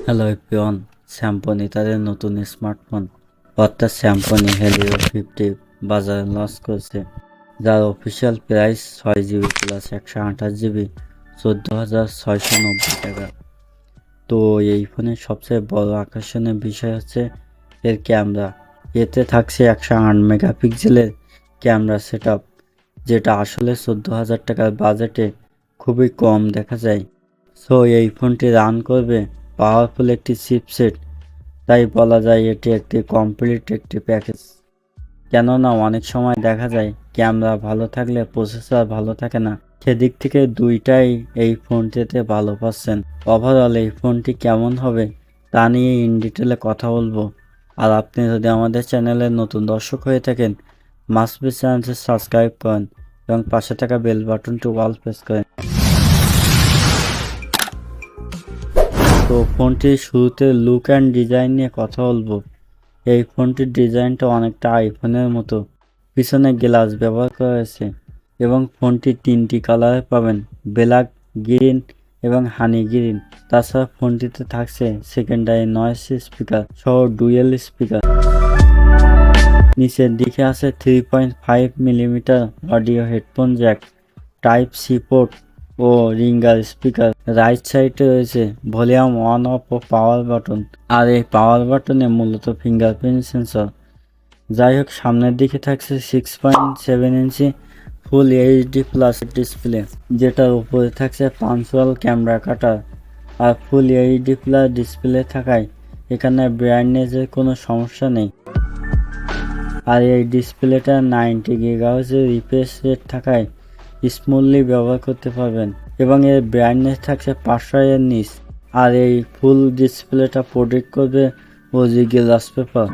Hello everyone, Samsung তাদের নতুন smartphone অর্থাৎ স্যামসং হেলিও 50 বাজারে লঞ্চ করেছে, যার official price 6GB plus 128GB 14,690 টাকা। তো এই ফোনের সবচেয়ে বড় আকর্ষণীয় বিষয় হচ্ছে এর ক্যামেরা। এতে থাকছে 108 মেগাপিক্সেলের ক্যামেরা সেটআপ, যেটা আসলে 14,000 টাকার বাজেটে খুবই কম দেখা যায়। সো এই ফোনটি রান করবে পাওয়ারফুল একটি চিপসেট, তাই বলা যায় এটি একটি কমপ্লিট একটি প্যাকেজ। কেননা অনেক সময় দেখা যায় ক্যামেরা ভালো থাকলে প্রসেসর ভালো থাকে না, সেদিক থেকে দুইটাই এই ফোনটিতে ভালো পাচ্ছেন। ওভারঅল এই ফোনটি কেমন হবে তা নিয়ে ইন ডিটেলে কথা বলবো। আর আপনি যদি আমাদের চ্যানেলের নতুন দর্শক হয়ে থাকেন, মাস্ট বি চ্যানেলটি সাবস্ক্রাইব করেন এবং পাশে থাকা বেল বাটনটি অল প্রেস করেন। তো ফোনটির শুরুতে লুক অ্যান্ড ডিজাইন নিয়ে কথা বলবো। এই ফোনটির ডিজাইনটা অনেকটা আইফোনের মতো, পিছনে গ্লাস ব্যবহার করা হয়েছে এবং ফোনটি 3টি কালারে পাবেন, ব্ল্যাক, গ্রিন এবং হানি গ্রিন। তাছাড়া ফোনটিতে থাকছে সেকেন্ডারি নয়েজ স্পিকার সহ ডুয়েল স্পিকার। নিচের দিকে আছে 3.5 millimetre audio headphone jack, type C port ও রিঙ্গার স্পিকার। রাইট সাইডে রয়েছে ভলিউম অন অফ ও পাওয়ার বাটন, আর এই পাওয়ার বাটনে মূলত ফিঙ্গারপ্রিন্ট সেন্সর। যাই হোক, সামনের দিকে থাকছে 6.7 ইঞ্চি ফুল এইচডি প্লাস ডিসপ্লে, যেটার উপরে থাকছে পাঞ্চুয়াল ক্যামেরা কাটার। আর ফুল এইচডি প্লাস ডিসপ্লে থাকায় এখানে ব্রাইটনেসের কোনো সমস্যা নেই। আর এই ডিসপ্লেটা 90 গিগাহার্টজের রিফ্রেশ রেট থাকায় স্মুথলি ব্যবহার করতে পারবেন এবং এর ব্রাইটনেস থাকছে 500 এর নিচ। আর এই ফুল ডিসপ্লেটা প্রোটেক্ট করবে ওজি গ্লাস পেপার।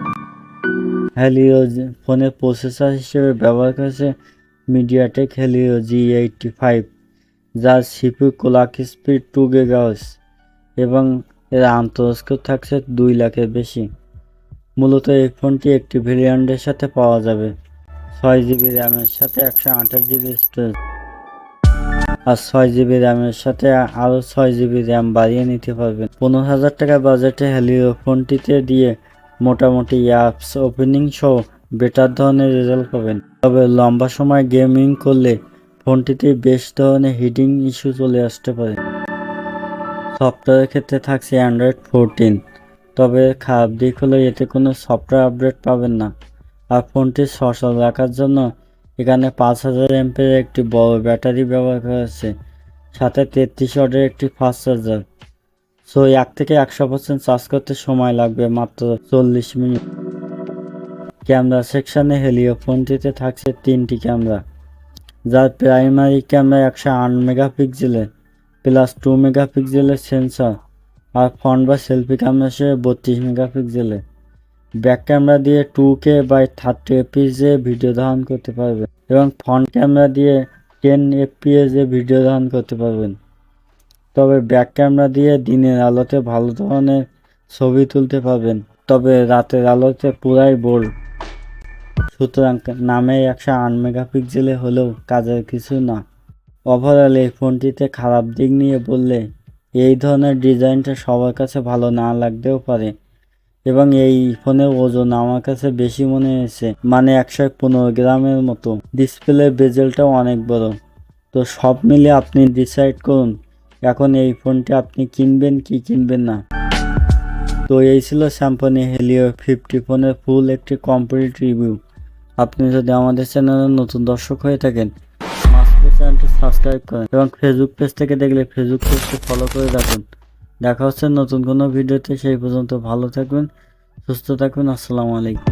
হেলিও ফোনের প্রসেসর হিসেবে ব্যবহার করেছে মিডিয়াটেক হেলিও G85, যার সিপিইউ ক্লক স্পিড 2 GHz এবং এর আন্তঃস্কোর থাকছে 2 লাখের বেশি। মূলত এই ফোনটি একটি ভেরিয়েন্টের সাথে পাওয়া যাবে 6GB র্যামের সাথে 128GB স্টোরেজ, আর 6GB র্যামের সাথে আরও 6GB র্যাম বাড়িয়ে নিতে পারবেন। 15,000 টাকা বাজেটে হেলিও ফোনটিতে দিয়ে মোটামুটি অ্যাপস ওপেনিং সহ বেটার ধরনের রেজাল্ট পাবেন। তবে লম্বা সময় গেমিং করলে ফোনটিতে বেশ ধরনের হিটিং ইস্যু চলে আসতে পারে। সফটওয়্যারের ক্ষেত্রে থাকছে অ্যান্ড্রয়েড 14, তবে খারাপ দিক হলো এতে কোনো সফটওয়্যার আপডেট পাবেন না। আর ফোনটি সচল রাখার জন্য এখানে 5000 এমপের একটি বড় ব্যাটারি ব্যবহার করা হয়েছে, সাথে 33 ওয়াটের একটি ফাস্ট চার্জার। সো 1 থেকে 100% চার্জ করতে সময় লাগবে মাত্র 40 মিনিট। ক্যামেরা সেকশনে হেলিও ফোনটিতে থাকছে 3টি ক্যামেরা, যার প্রাইমারি ক্যামেরা 108 মেগাপিক্সেলের প্লাস 2 মেগাপিক্সেলের সেন্সর, আর ফ্রন্ট বা সেলফি ক্যামেরা সহ 32 মেগাপিক্সেলের। ব্যাক ক্যামেরা দিয়ে 2K by 30 fps A video ধারণ করতে পারবেন এবং ফ্রন্ট ক্যামেরা দিয়ে 10 fps এ ভিডিও ধারণ করতে পারবেন। তবে ব্যাক ক্যামেরা দিয়ে দিনের আলোতে ভালো ধরনের ছবি তুলতে পারবেন, তবে রাতের আলোতে পুরাই বোল্ড। সুতরাং নামে 108 মেগাপিক্সেলে হলেও কাজের কিছু না। ওভারঅল এই ফোনটিতে খারাপ দিক নিয়ে বললে এই ধরনের ডিজাইনটা সবার কাছে ভালো না লাগতেও পারে এবং এই ফোনের ওজন আমার কাছে বেশি মনে হয়েছে, মানে 115 গ্রামের মতো। ডিসপ্লে বেজেলটাও অনেক বড়। তো সব মিলে আপনি ডিসাইড করুন এখন এই ফোনটি আপনি কিনবেন কি কিনবেন না। তো এই ছিল স্যামসং হেলিও 50 ফোনের ফুল একটি কমপ্লিট রিভিউ। আপনি যদি আমাদের চ্যানেলের নতুন দর্শক হয়ে থাকেন, চ্যানেলটি সাবস্ক্রাইব করেন এবং ফেসবুক পেজ থেকে দেখলে ফেসবুক পেজটি ফলো করে রাখুন। দেখা হচ্ছে নতুন কোনো ভিডিওতে, সেই পর্যন্ত ভালো থাকবেন, সুস্থ থাকবেন। আসসালামু আলাইকুম।